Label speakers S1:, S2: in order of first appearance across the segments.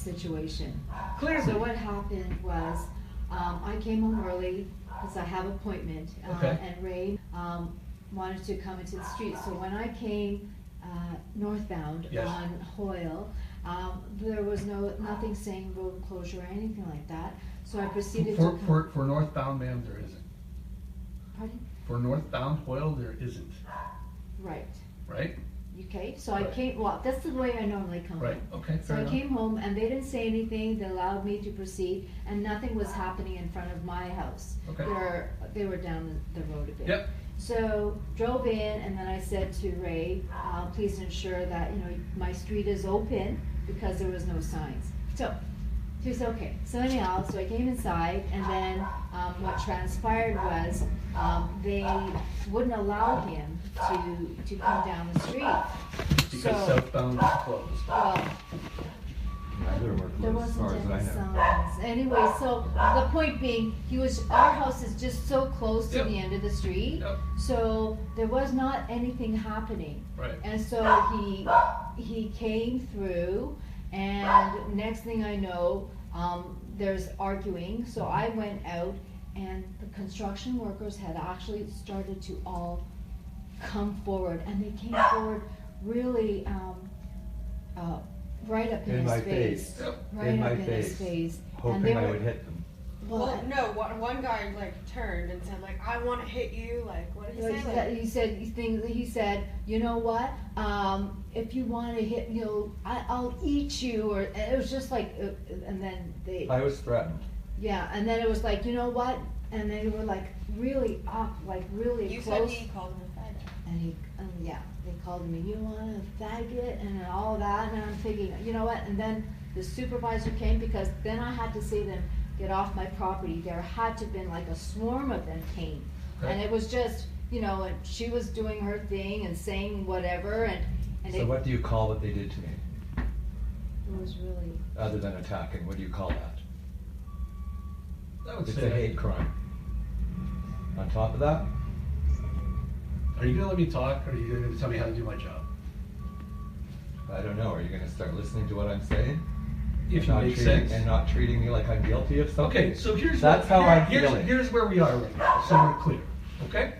S1: situation.
S2: Clearly.
S1: So what happened was, I came home early because I have appointment,
S2: Okay.
S1: and Ray wanted to come into the street. So when I came northbound
S2: Yes.
S1: on Hoyle, there was nothing saying road closure or anything like that. So I proceeded to come.
S2: For northbound, ma'am, there isn't.
S1: Pardon?
S2: For northbound Hoyle, there isn't,
S1: Right.
S2: right?
S1: Okay, so I
S2: Right.
S1: came, well, that's the way I normally come
S2: Right,
S1: home.
S2: okay,
S1: So
S2: fair
S1: I
S2: enough.
S1: came home and they didn't say anything, they allowed me to proceed, and nothing was happening in front of my house.
S2: Okay.
S1: They were down the road a bit.
S2: Yep.
S1: So drove in, and then I said to Ray, please ensure that, my street is open, because there was no signs. So, he said, okay. So anyhow, so I came inside, and then, what transpired was, they wouldn't allow him to come down the street.
S2: Because
S1: So,
S2: southbound is closed.
S1: well,
S3: Neither were
S1: there
S3: closed as far
S1: wasn't
S3: as
S1: any
S3: I know.
S1: signs. Anyway, so the point being, our house is just so close to
S2: Yep.
S1: the end of the street.
S2: Yep.
S1: So there was not anything happening.
S2: Right.
S1: And so he came through, and next thing I know, there's arguing. So I went out, and the construction workers had actually started to all come forward, and they came forward really, right up in
S3: In
S1: his
S3: my
S1: face.
S3: face.
S2: Yep.
S1: Right
S3: In
S1: up
S3: my
S1: in his
S3: face.
S1: face. And
S3: Hoping
S1: they
S3: I
S1: were-
S3: would hit them.
S4: Well, no, one guy like turned and said like, I want to hit you. Like, what did he say? Like,
S1: he said, you know what? If you want to hit, I'll eat you, or it was just like, and then
S3: I was threatened.
S1: yeah, and then it was like, you know what? And they were like really up, like really
S4: you
S1: close.
S4: said he called him a faggot.
S1: And yeah, they called me, you want a faggot, and all that, and I'm thinking, you know what? And then the supervisor came, because then I had to say to them, get off my property. There had to have been like a swarm of them came.
S2: Okay.
S1: And it was just, and she was doing her thing and saying whatever, and
S3: So
S1: it
S3: what do you call what they did to me?
S1: was really,
S3: Other than attacking, what do you call that?
S2: I would
S3: It's
S2: say
S3: a hate crime. On top of that,
S2: Are you gonna let me talk, or are you gonna tell me how to do my job?
S3: I don't know, are you gonna start listening to what I'm saying?
S2: If
S3: And
S2: it
S3: not
S2: makes
S3: treating-
S2: sense.
S3: And not treating me like I'm guilty of something?
S2: Okay, so
S3: That's how I'm
S2: here's
S3: feeling.
S2: Here's where we are right now, so we're clear, okay?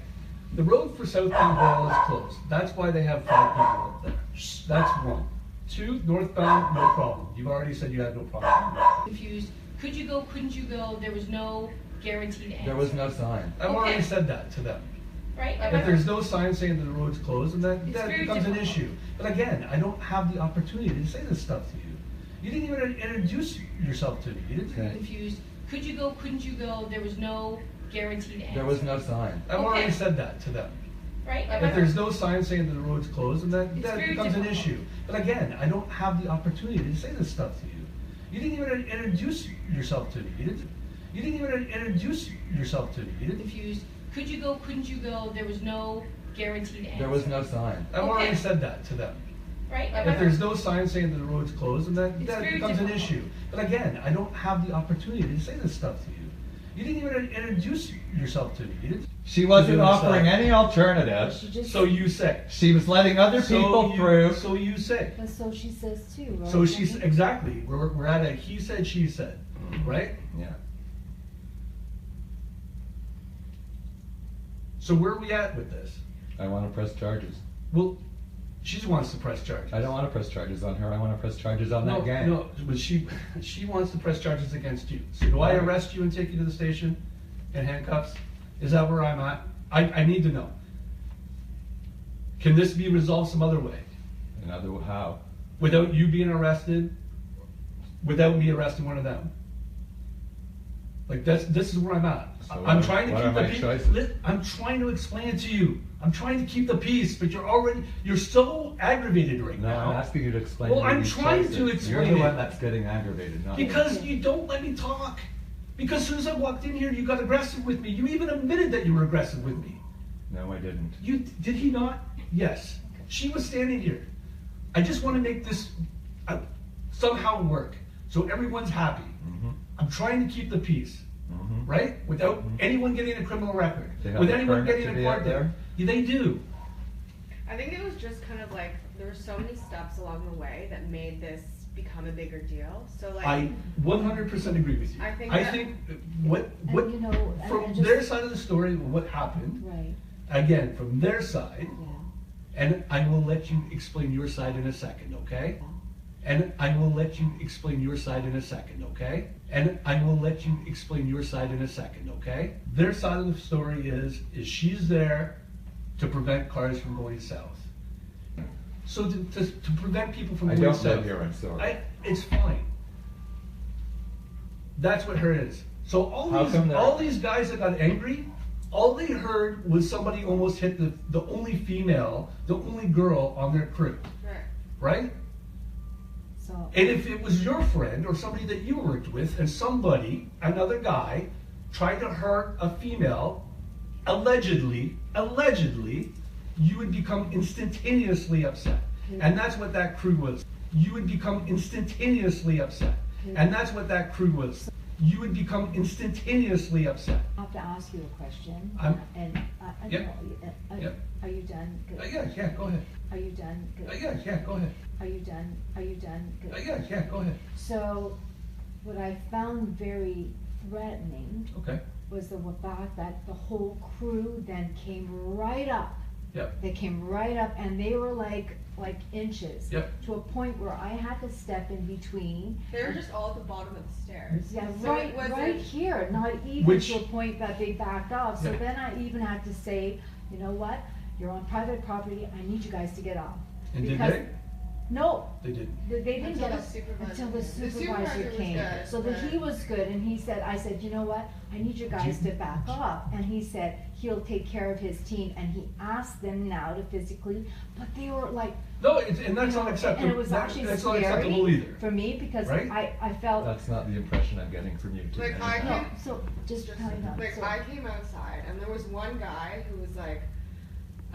S2: The road for southbound Hoyle is closed. That's why they have 5 people up there. That's 1. 2, northbound, no problem. You've already said you had no problem.
S5: Confused. Could you go, couldn't you go? There was no guaranteed answer.
S3: There was no sign.
S2: I've already
S5: Okay.
S2: said that to them.
S5: Right?
S2: If there's no sign saying that the road's closed, then
S5: It's
S2: that
S5: very
S2: becomes an
S5: difficult.
S2: issue. But again, I don't have the opportunity to say this stuff to you. You didn't even introduce yourself to me. You didn't.
S3: Okay.
S5: Confused. Could you go, couldn't you go? There was no guaranteed answer.
S3: There was no sign.
S2: I've already
S5: Okay.
S2: said that to them.
S5: Right?
S2: If there's no sign saying that the road's closed, then
S5: It's
S2: that
S5: very
S2: becomes an
S5: difficult.
S2: issue. But again, I don't have the opportunity to say this stuff to you. You didn't even introduce yourself to me. You didn't even introduce yourself to me. You didn't.
S5: Confused. Could you go, couldn't you go? There was no guaranteed answer.
S3: There was no sign.
S2: I've already
S5: Okay.
S2: said that to them.
S5: Right?
S2: If there's no sign saying that the road's closed, then
S5: It's
S2: that
S5: very
S2: becomes an
S5: difficult.
S2: issue. But again, I don't have the opportunity to say this stuff to you. You didn't even introduce yourself to me. You didn't.
S3: She wasn't
S2: To the other
S3: offering
S2: side.
S3: any alternative.
S1: she just,
S2: So you say.
S3: She was letting other people through.
S2: So you say.
S1: but so she says too, right?
S2: So she's
S1: Jackie?
S2: exactly. We're at a he said, she said, right?
S3: Yeah.
S2: So where are we at with this?
S3: I want to press charges.
S2: Well, she wants to press charges.
S3: I don't want to press charges on her. I want to press charges on
S2: No,
S3: that gang.
S2: no, but she wants to press charges against you. So do I arrest you and take you to the station in handcuffs? Is that where I'm at? I need to know. Can this be resolved some other way?
S3: How?
S2: Without you being arrested? Without me arresting one of them? Like this is where I'm at.
S3: So
S2: I'm
S3: what-
S2: trying to
S3: what
S2: keep
S3: are
S2: the
S3: my
S2: peace.
S3: choices?
S2: I'm trying to explain it to you. I'm trying to keep the peace, but you're so aggravated right
S3: No,
S2: now.
S3: I'm asking you to explain.
S2: Well,
S3: to me
S2: I'm
S3: these
S2: trying to
S3: choices. You're
S2: explain
S3: the
S2: it.
S3: one that's getting aggravated, not me.
S2: Because you don't let me talk. Because as soon as I walked in here, you got aggressive with me. You even admitted that you were aggressive with me.
S3: No, I didn't.
S2: Did he not? Yes. She was standing here. I just want to make this somehow work so everyone's happy.
S3: Mm-hmm.
S2: I'm trying to keep the peace,
S3: Mm-hmm.
S2: right? Without anyone getting a criminal record.
S3: They have
S2: With
S3: a
S2: anyone
S3: permit
S2: getting
S3: to
S2: a
S3: be
S2: court
S3: out
S2: date.
S3: there?
S2: Yeah, they do.
S4: I think it was just kind of like there were so many steps along the way that made this become a bigger deal. So like
S2: I 100% agree with you.
S4: I think
S2: I
S4: that-
S2: think what
S1: And, you know, and
S2: from
S1: just-
S2: their side of the story, what happened,
S1: Right,
S2: again, from their side,
S1: yeah,
S2: and I will let you explain your side in a second, okay?
S1: yeah.
S2: And I will let you explain your side in a second, okay? And I will let you explain your side in a second, okay? Their side of the story is she's there to prevent cars from going south. So to prevent people from
S3: I
S2: going
S3: don't
S2: south.
S3: live here, I'm sorry.
S2: It's fine. That's what her is. So
S3: How come that-
S2: all these guys that got angry, all they heard was somebody almost hit the only female, the only girl on their crew,
S4: right.
S2: right?
S1: So,
S2: And if it was your friend or somebody that you worked with and somebody, another guy, tried to hurt a female, allegedly, you would become instantaneously upset. And that's what that crew was. You would become instantaneously upset. And that's what that crew was. You would become instantaneously upset.
S1: I have to ask you a question,
S2: I'm-
S1: and I
S2: Yep.
S1: know,
S2: Yep.
S1: are you done? Good.
S2: Yeah, go ahead.
S1: Are you done? Good.
S2: Yeah, go ahead.
S1: Are you done? Are you done? Good.
S2: Yeah, go ahead.
S1: So, what I found very threatening
S2: Okay.
S1: was the fact that the whole crew then came right up.
S2: Yep.
S1: They came right up, and they were like inches.
S2: Yep.
S1: To a point where I had to step in between.
S4: They were just all at the bottom of the stairs.
S1: Yeah,
S4: So
S1: right,
S4: it wasn't-
S1: right here, not even
S2: Which-
S1: to a point that they backed off. So
S2: Yeah.
S1: then I even had to say, you know what? You're on private property. I need you guys to get off.
S2: And did
S1: Because-
S2: they?
S1: No,
S2: They didn't.
S1: they didn't
S4: Until
S1: get
S4: the
S1: up
S4: supervisor
S1: until the
S4: came. The
S1: supervisor
S4: supervisor was
S1: came.
S4: good,
S1: So that
S4: but-
S1: he was good, and he said, I said, you know what? I need you guys to back off. And he said he'll take care of his team, and he asked them now to physically, but they were like,
S2: No, and that's
S1: you know,
S2: not acceptable.
S1: and it was actually
S2: That's not acceptable
S1: scary
S2: either.
S1: for me because
S2: Right?
S1: I felt,
S3: That's not the impression I'm getting from you today.
S4: Like, I
S1: no,
S4: can't-
S1: so just
S4: Just,
S1: kind of,
S4: like,
S1: so,
S4: I came outside and there was one guy who was like,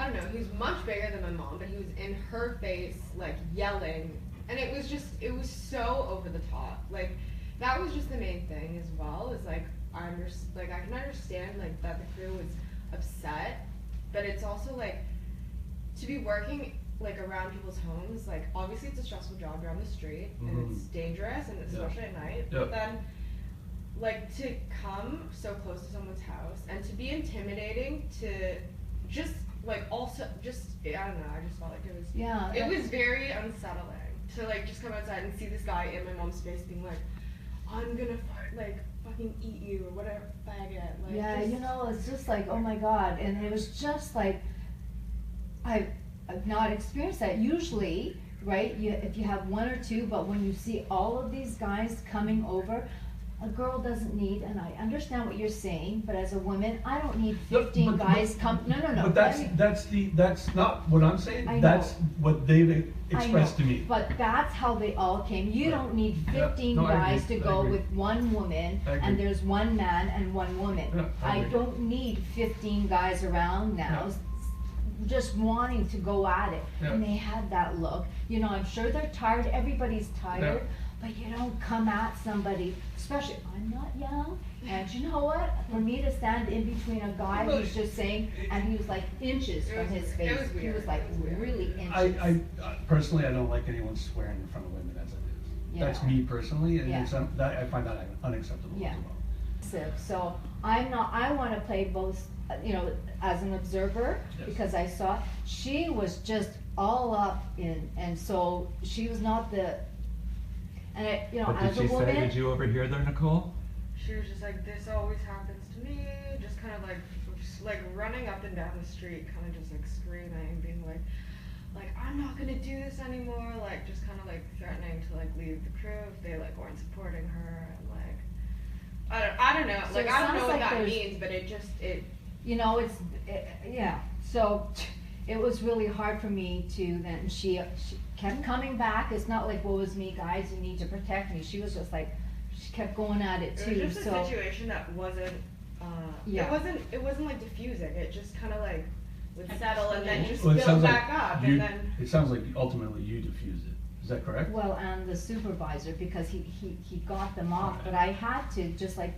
S4: I don't know, he was much bigger than my mom, but he was in her face, like, yelling. And it was so over the top. Like, that was just the main thing as well, is like, I can understand, like, that the crew was upset, but it's also, like, to be working, like, around people's homes, like, obviously it's a stressful job, you're on the street, and it's dangerous, and especially at night,
S2: Yeah.
S4: but then, like, to come so close to someone's house and to be intimidating to just like also just I don't know, I just felt like
S1: yeah.
S4: it was very unsettling to like just come outside and see this guy in my mom's face being like, I'm gonna like fucking eat you or whatever, faggot. Like,
S1: Yeah,
S4: just,
S1: you know, it's just like, oh my God, and it was just like, I've not experienced that. Usually, right, if you have one or two, but when you see all of these guys coming over, a girl doesn't need, and I understand what you're saying, but as a woman, I don't need
S2: No,
S1: 15
S2: but-
S1: guys come, no.
S2: But that's not what I'm saying.
S1: I know.
S2: That's what they've
S1: I
S2: expressed
S1: know,
S2: to me.
S1: But that's how they all came. You don't need
S2: Yeah.
S1: 15
S2: No, I
S1: guys
S2: agree.
S1: to
S2: I
S1: go
S2: agree.
S1: with one woman,
S2: I agree.
S1: and there's one man and one woman.
S2: Yeah, I
S1: I
S2: agree.
S1: don't need 15 guys around now,
S2: Yeah.
S1: just wanting to go at it.
S2: Yeah.
S1: And they had that look. You know, I'm sure they're tired. Everybody's tired. But you don't come at somebody, especially, I'm not young, and you know what? For me to stand in between a guy
S2: Well,
S1: who's just saying, and he was like inches
S4: It
S1: from
S4: was
S1: his
S4: weird.
S1: face.
S4: It was
S1: He was
S4: weird.
S1: like
S4: It was weird.
S1: really inches.
S2: I personally, I don't like anyone swearing in front of women as it is.
S1: Yeah.
S2: That's me personally, and
S1: Yeah.
S2: I find that unacceptable
S1: Yeah.
S2: as well.
S1: So I want to play both, you know, as an observer,
S2: Yes.
S1: because I saw, she was just all up in, and so she was not and you know,
S3: What did
S1: as a
S3: she say?
S1: woman.
S3: Did you overhear there, Nicole?
S4: she was just like, this always happens to me, just kind of like just, like running up and down the street, kind of just like screaming, being like I'm not gonna do this anymore, like just kind of like threatening to like leave the crew if they like weren't supporting her, and like I don't know,
S1: So
S4: like
S1: it
S4: I don't
S1: sounds
S4: know what
S1: like
S4: that
S1: there's-
S4: means, but it
S1: You know, yeah, so it was really hard for me to then, she kept coming back. It's not like, woe is me, guys, you need to protect me. She was just like, she kept going at it
S4: It
S1: too,
S4: was just
S1: so.
S4: a situation that wasn't,
S1: Yeah.
S4: it wasn't like diffusing, it just kind of like would settle and then just
S2: Well, it
S4: build
S2: sounds
S4: back
S2: like
S4: up,
S2: you,
S4: and then,
S2: it sounds like ultimately you diffused it. Is that correct?
S1: Well, and the supervisor, because he got them off, but I had to, just like,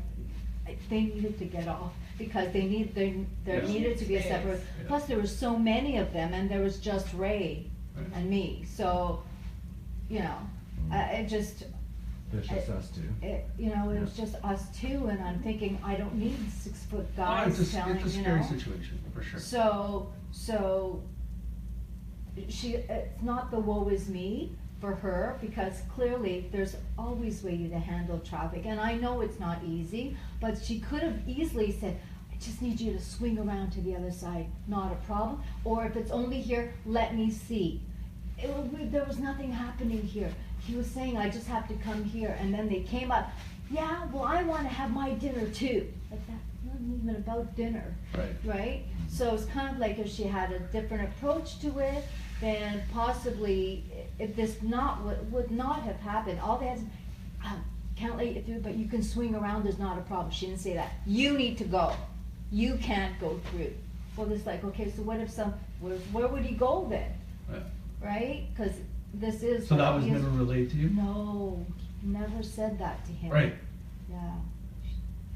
S1: they needed to get off, because there
S2: Yeah.
S1: needed to be a separate,
S2: Yeah.
S1: plus there were so many of them, and there was just Ray
S2: Right.
S1: and me, so, you know, It just,
S3: Vicious us too.
S1: you know, it was just us two, and I'm thinking, I don't need 6-foot
S2: Oh,
S1: guys
S2: it's
S1: telling,
S2: a
S1: you
S2: scary
S1: know.
S2: situation, for sure.
S1: So it's not the woe is me for her, because clearly there's always way to handle traffic, and I know it's not easy, but she could have easily said, I just need you to swing around to the other side, not a problem, or if it's only here, let me see. There was nothing happening here. He was saying, I just have to come here, and then they came up, yeah, well, I wanna have my dinner too. Like, that's not even about dinner,
S2: Right.
S1: right? So it's kind of like if she had a different approach to it, then possibly, if this would not have happened, all they had to, can't let you through, but you can swing around, there's not a problem. She didn't say that. You need to go. You can't go through. Well, it's like, okay, so what if where would he go then?
S2: Right.
S1: Right? Cause this is.
S2: So that
S1: what
S2: was
S1: he is-
S2: never relayed to you?
S1: No, never said that to him.
S2: Right.
S1: Yeah.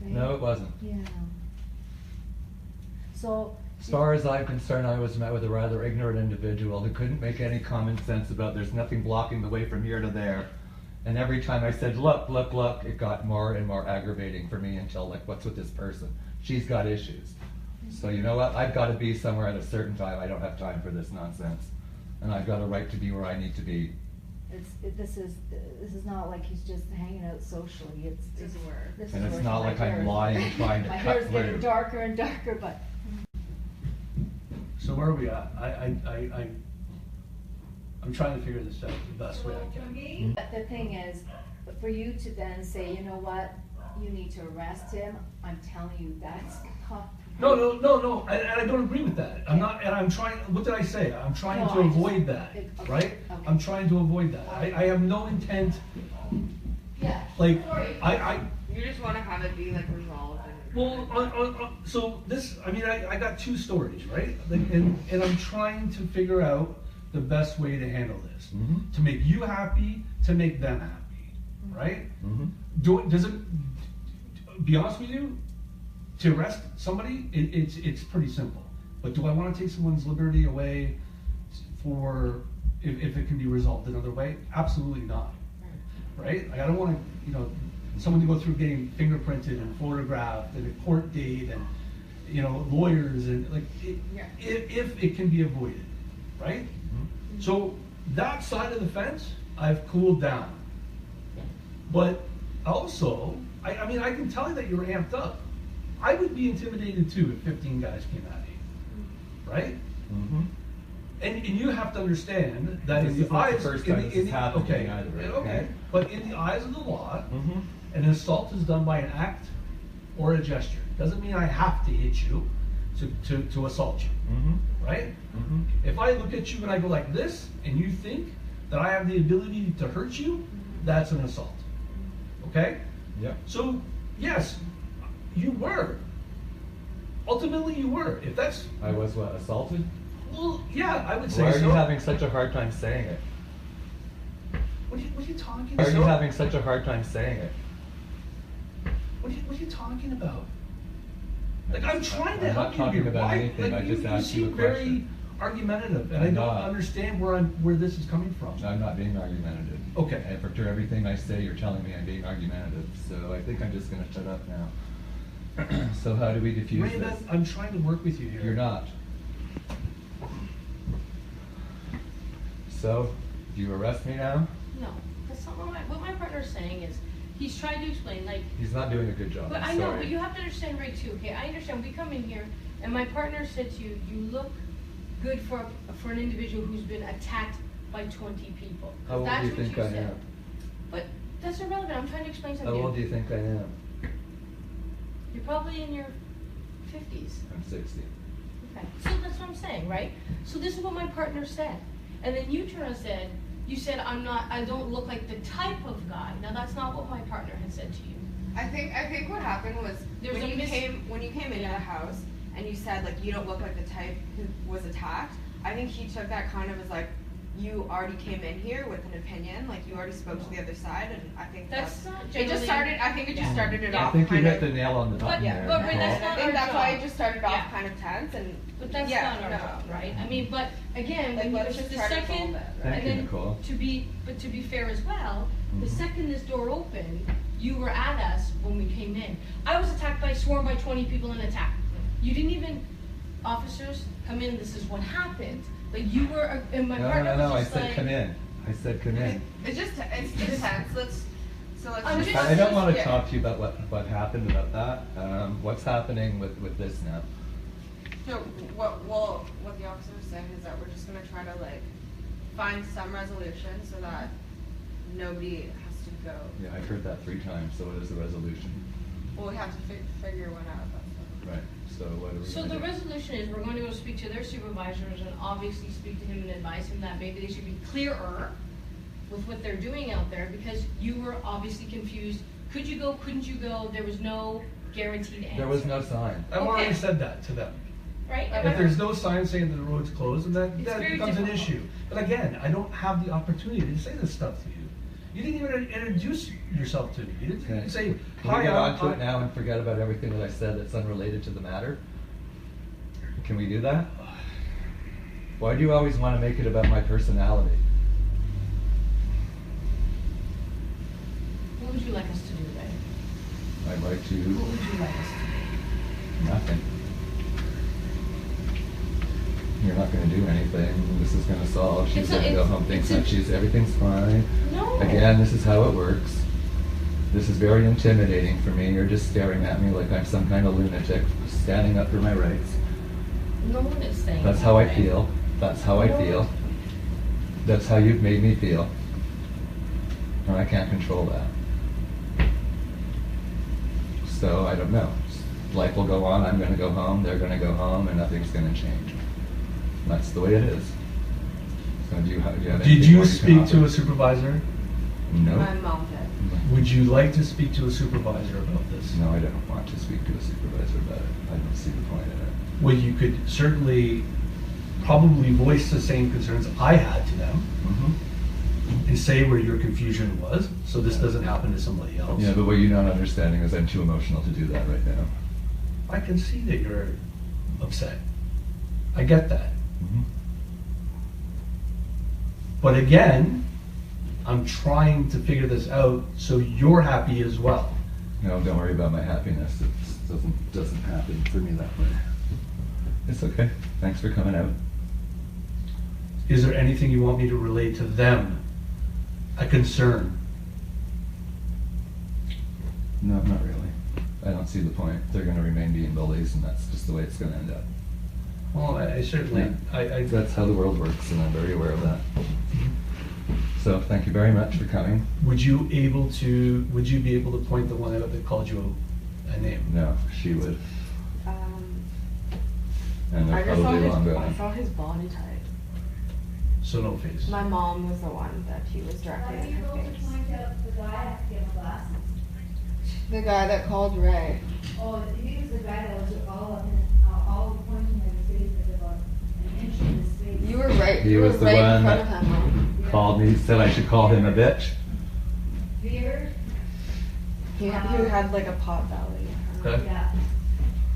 S1: Right?
S3: No, it wasn't.
S1: Yeah. So.
S3: As far as I'm concerned, I was met with a rather ignorant individual who couldn't make any common sense about there's nothing blocking the way from here to there. And every time I said, look, look, look, it got more and more aggravating for me until, like, what's with this person? She's got issues. So you know what? I've got to be somewhere at a certain time. I don't have time for this nonsense. And I've got a right to be where I need to be.
S1: This is not like he's just hanging out socially, it's.
S4: This is where-
S1: this
S3: And
S1: is
S3: it's
S1: where
S3: not
S1: my
S3: like I'm
S1: hair-
S3: lying, trying to
S1: My
S3: cut
S1: hair's getting
S3: through.
S1: darker and darker, but.
S2: So where are we at? I'm trying to figure this out the best way I can.
S1: But the thing is, for you to then say, you know what, you need to arrest him, I'm telling you, that's tough.
S2: No, and I don't agree with that. I'm not, and I'm trying, what did I say? I'm trying
S1: No,
S2: to
S1: I just-
S2: avoid that,
S1: okay,
S2: right?
S1: okay.
S2: I'm trying to avoid that. I have no intent,
S1: Yeah.
S2: like,
S1: Sorry.
S4: You just want to have it be like resolved and.
S2: well, so this, I mean, I got two stories, right? And I'm trying to figure out the best way to handle this.
S3: Mhm.
S2: To make you happy, to make them happy, right?
S3: Mm-hmm.
S2: Does it, be honest with you, to arrest somebody, it's pretty simple. But do I want to take someone's liberty away for, if it can be resolved another way? Absolutely not. Right? Like, I don't want to, you know, someone to go through getting fingerprinted and photographed and a court date and, you know, lawyers and like,
S4: Yeah.
S2: if it can be avoided, right? So that side of the fence, I've cooled down. But also, I mean, I can tell you that you're amped up. I would be intimidated too if 15 guys came at me, right?
S3: Mm-hmm.
S2: And you have to understand that
S3: This
S2: in the
S3: is not the
S2: eyes,
S3: first
S2: in
S3: time
S2: the,
S3: this has happened to
S2: okay,
S3: me either, right?
S2: okay, but in the eyes of the law,
S3: Mm-hmm.
S2: an assault is done by an act or a gesture. Doesn't mean I have to hit you to assault you,
S3: Mm-hmm.
S2: right?
S3: Mm-hmm.
S2: If I look at you and I go like this, and you think that I have the ability to hurt you, that's an assault. Okay?
S3: Yep.
S2: So, yes, you were. Ultimately, you were. If that's,
S3: I was what, assaulted?
S2: well, yeah, I would say
S3: Why are
S2: so.
S3: you having such a hard time saying it?
S2: What are you talking
S3: Why are
S2: about?
S3: you having such a hard time saying it?
S2: What are you talking about? Like, I'm trying to
S3: I'm
S2: help
S3: not
S2: you
S3: talking
S2: here.
S3: about
S2: Why?
S3: anything,
S2: Like,
S3: I just asked you a
S2: seem very
S3: question.
S2: argumentative, and
S3: I'm
S2: I don't
S3: not.
S2: understand where this is coming from.
S3: I'm not being argumentative.
S2: Okay.
S3: And for everything I say, you're telling me I'm being argumentative, so I think I'm just gonna shut up now. So how do we diffuse
S2: Miranda,
S3: this?
S2: I'm trying to work with you here.
S3: You're not. So, do you arrest me now?
S5: No, that's not what my partner's saying is, he's trying to explain, like,
S3: He's not doing a good job,
S5: but
S3: I'm
S5: I know,
S3: sorry.
S5: but you have to understand, Ray, too, okay? I understand, we come in here, and my partner said to you, you look good for an individual who's been attacked by 20 people.
S3: How old do
S5: That's
S3: you
S5: what
S3: think
S5: you
S3: I
S5: said.
S3: am?
S5: But that's irrelevant, I'm trying to explain
S3: How
S5: something.
S3: old do you think I am?
S5: You're probably in your 50s.
S3: I'm 60.
S5: Okay, so that's what I'm saying, right? So this is what my partner said. And then you turned and said, you said I don't look like the type of guy. Now that's not what my partner had said to you.
S4: I think what happened was
S5: There's
S4: when
S5: a
S4: you
S5: mis-
S4: came into the house and you said like you don't look like the type who was attacked. I think he took that kind of as like you already came in here with an opinion, like you already spoke to the other side, and I think
S5: That's not not
S4: It
S5: generally.
S4: just started. I think it just
S5: Yeah.
S4: started it
S5: Yeah.
S3: I
S4: off.
S3: think you
S4: kind
S3: hit
S4: of,
S3: the nail on the
S5: But-
S3: button
S4: yeah,
S3: there.
S5: but
S3: Nicole.
S5: that's
S4: I
S5: not
S4: think
S5: our
S4: that's why
S5: job.
S4: it just started off
S5: Yeah.
S4: kind of tense and.
S5: But that's
S4: yeah,
S5: not our
S4: no.
S5: job, right? I mean, but again,
S4: Like,
S5: when you,
S4: let's
S5: but
S4: just
S5: the
S4: try to resolve
S5: second,
S4: it, right?
S3: Thank
S5: and
S3: you,
S5: then
S3: Nicole.
S5: to be fair as well, the
S3: Mhm.
S5: second this door opened, you were at us when we came in. I was sworn by 20 people and attacked. You didn't even, officers, come in, this is what happened. But you were, and my
S3: No,
S5: partner
S3: no,
S5: was
S3: I
S5: just
S3: said
S5: like.
S3: come in. I said come in.
S4: It's just tense. Let's
S5: I'm
S4: just.
S5: just-
S3: I don't want to
S4: yeah.
S3: talk to you about what happened about that. What's happening with this now?
S4: So what the officer was saying is that we're just gonna try to like find some resolution so that nobody has to go.
S3: Yeah, I've heard that 3 times, so what is the resolution?
S4: Well, we have to figure one out. That's
S3: Right, so what are we
S5: So
S3: gonna
S5: the
S3: do?
S5: resolution is we're going to go speak to their supervisors and obviously speak to him and advise him that maybe they should be clearer with what they're doing out there because you were obviously confused. Could you go, couldn't you go? There was no guaranteed answer.
S3: There was no sign.
S2: I've already
S5: Okay.
S2: said that to them.
S5: Right?
S2: If there's no sign saying that the road's closed, then
S5: It's
S2: that
S5: very
S2: becomes an
S5: difficult.
S2: issue. But again, I don't have the opportunity to say this stuff to you. You didn't even introduce yourself to me. You didn't
S3: Okay.
S2: say,
S3: Can
S2: hi,
S3: we get on to
S2: I'm-
S3: it now and forget about everything that I said that's unrelated to the matter? Can we do that? Why do you always want to make it about my personality?
S5: What would you like us to do, Ray?
S3: I'd like
S5: What
S3: to,
S5: would you like us to
S3: nothing. You're not gonna do anything, this is gonna solve, she's
S5: It's a-
S3: gonna go
S5: it's-
S3: home, thinks
S5: it's a-
S3: that everything's fine.
S5: do? No.
S3: Again, this is how it works. This is very intimidating for me, you're just staring at me like I'm some kind of lunatic, standing up for my rights.
S5: No one is saying
S3: That's
S5: that,
S3: how I
S5: Ray.
S3: feel, that's how I
S5: No.
S3: feel. That's how you've made me feel. And I can't control that. So, I don't know. Life will go on, I'm gonna go home, they're gonna go home, and nothing's gonna change. That's the way it is. So do you have
S2: Did
S3: anything
S2: you
S3: more can
S2: speak to
S3: offer?
S2: a supervisor?
S3: No.
S4: My mom did.
S2: Would you like to speak to a supervisor about this?
S3: No, I don't want to speak to a supervisor about it. I don't see the point in it.
S2: Well, you could certainly probably voice the same concerns I had to them and say where your confusion was, so this doesn't happen to somebody else.
S3: Yeah, but what you're not understanding is I'm too emotional to do that right now.
S2: I can see that you're upset. I get that. But again, I'm trying to figure this out so you're happy as well.
S3: No, don't worry about my happiness. It doesn't happen for me that way. It's okay. Thanks for coming out.
S2: Is there anything you want me to relay to them? A concern?
S3: No, not really. I don't see the point. They're gonna remain being bullies, and that's just the way it's gonna end up.
S2: Well, I certainly, I
S3: That's how the world works, and I'm very aware of that. So, thank you very much for coming.
S2: would you be able to point the one out that called you a name?
S3: No, she would, and
S4: I
S3: they're
S4: just saw
S3: probably long
S4: I
S3: gone.
S4: saw his body type.
S2: So no face.
S4: My mom was the one that he was directly in her face. The guy that called Ray.
S1: Oh, he was the guy that was all pointing at his face at about an inch in his face.
S4: You were right.
S3: He
S4: you were
S3: was the
S4: right
S3: one
S4: in front
S3: that-
S4: of him. Mom.
S3: Called me, said I should call him a bitch.
S1: Beard,
S4: He had like a pot belly.
S2: Okay.
S1: yeah.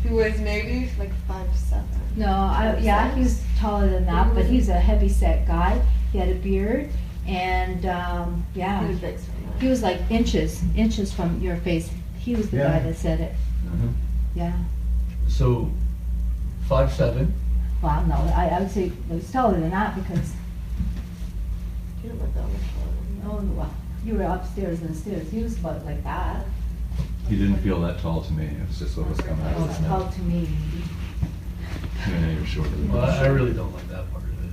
S4: He was maybe like 5'7".
S1: No, yeah, he's taller than that, but he's a heavy set guy. He had a beard and, yeah.
S4: He was big. so much.
S1: He was like inches from your face. He was the
S3: Yeah.
S1: guy that said it,
S3: Mhm.
S1: yeah.
S2: So, 5'7",
S1: Well, no, I would say he's taller than that because,
S4: He didn't look that much taller.
S1: oh, well, you were upstairs and stairs. He was about like that.
S3: He didn't feel that tall to me, it was just what was coming out
S1: Oh,
S3: of
S1: it's
S3: his
S1: called
S3: mouth.
S1: to me.
S3: Yeah, you're shorter than me.
S2: well, I really don't like that part of it.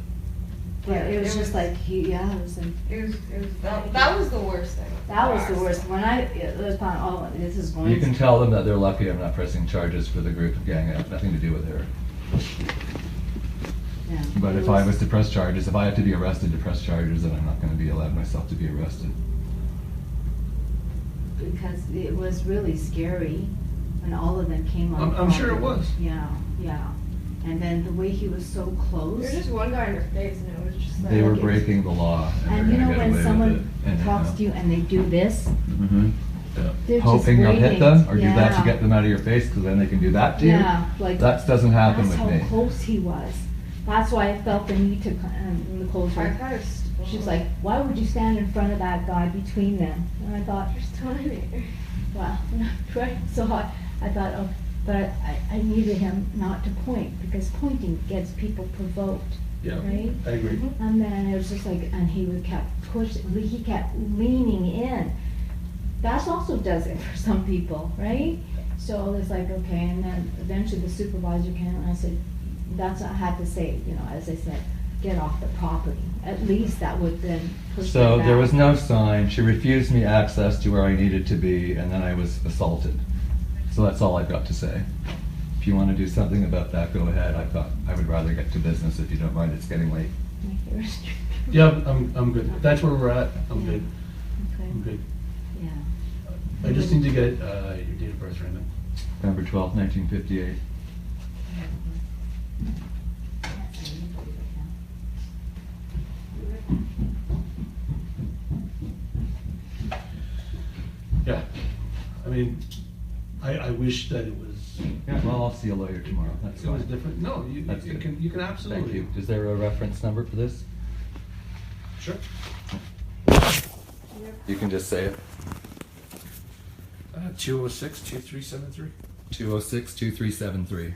S1: Yeah, it was
S4: It
S1: just
S4: was-
S1: like, it was like,
S4: It was that was the worst thing.
S1: that was the worst. When it was upon, oh, this is going.
S3: You can tell them that they're lucky I'm not pressing charges for the group gang. It has nothing to do with her.
S1: Yeah,
S3: But
S1: it
S3: if I was to press charges, if I have to be arrested to press charges, then I'm not gonna be allowed myself to be arrested.
S1: Because it was really scary when all of them came on.
S2: I'm sure it
S1: property.
S2: was.
S1: Yeah, yeah. And then the way he was so close.
S4: There was just one guy in her face, and it was just like.
S3: They were
S1: it's-
S3: breaking the law, and
S1: And you
S3: they're
S1: know
S3: gonna get away
S1: when
S3: with
S1: someone
S3: it. And they
S1: talks
S3: know.
S1: to you and they do this,
S3: Mhm.
S1: They're just
S3: hoping you'll hit
S1: waiting.
S3: them, or do that to
S1: Yeah.
S3: get them out of your face, because then they can do that to you.
S1: Yeah, like,
S3: That doesn't happen
S1: that's
S3: with
S1: how
S3: me.
S1: close he was. That's why I felt the need to, Nicole's
S4: I
S1: right.
S4: kind of
S1: She's like, why would you stand in front of that guy between them? And I thought,
S4: you're tiny.
S1: wow, right? So I thought, oh, but I needed him not to point, because pointing gets people provoked,
S2: Yeah,
S1: right?
S2: I agree.
S1: And then it was just like, and he would kept pushing, he kept leaning in. That also does it for some people, right? So it's like, okay, and then eventually the supervisor came and I said, that's what I had to say, you know, as I said, get off the property. At least that would then push them
S3: So
S1: back.
S3: there was no sign, she refused me access to where I needed to be, and then I was assaulted. So that's all I've got to say. If you wanna do something about that, go ahead. I would rather get to business if you don't mind, it's getting late.
S2: Yeah, I'm good. If that's where we're at, I'm
S1: Yeah.
S2: good.
S1: Okay,
S2: I'm good.
S1: yeah.
S2: I just need to get, your date of birth right now.
S3: November 12th, 1958.
S2: Yeah, I mean, I wish that it was,
S3: Yeah, well, I'll see a lawyer tomorrow, that's
S2: it was
S3: fine.
S2: different. No,
S3: That's good.
S2: you can absolutely.
S3: Thank you. Is there a reference number for this?
S2: Sure.
S3: You can just say it.
S2: 206-2373.
S3: 206-2373.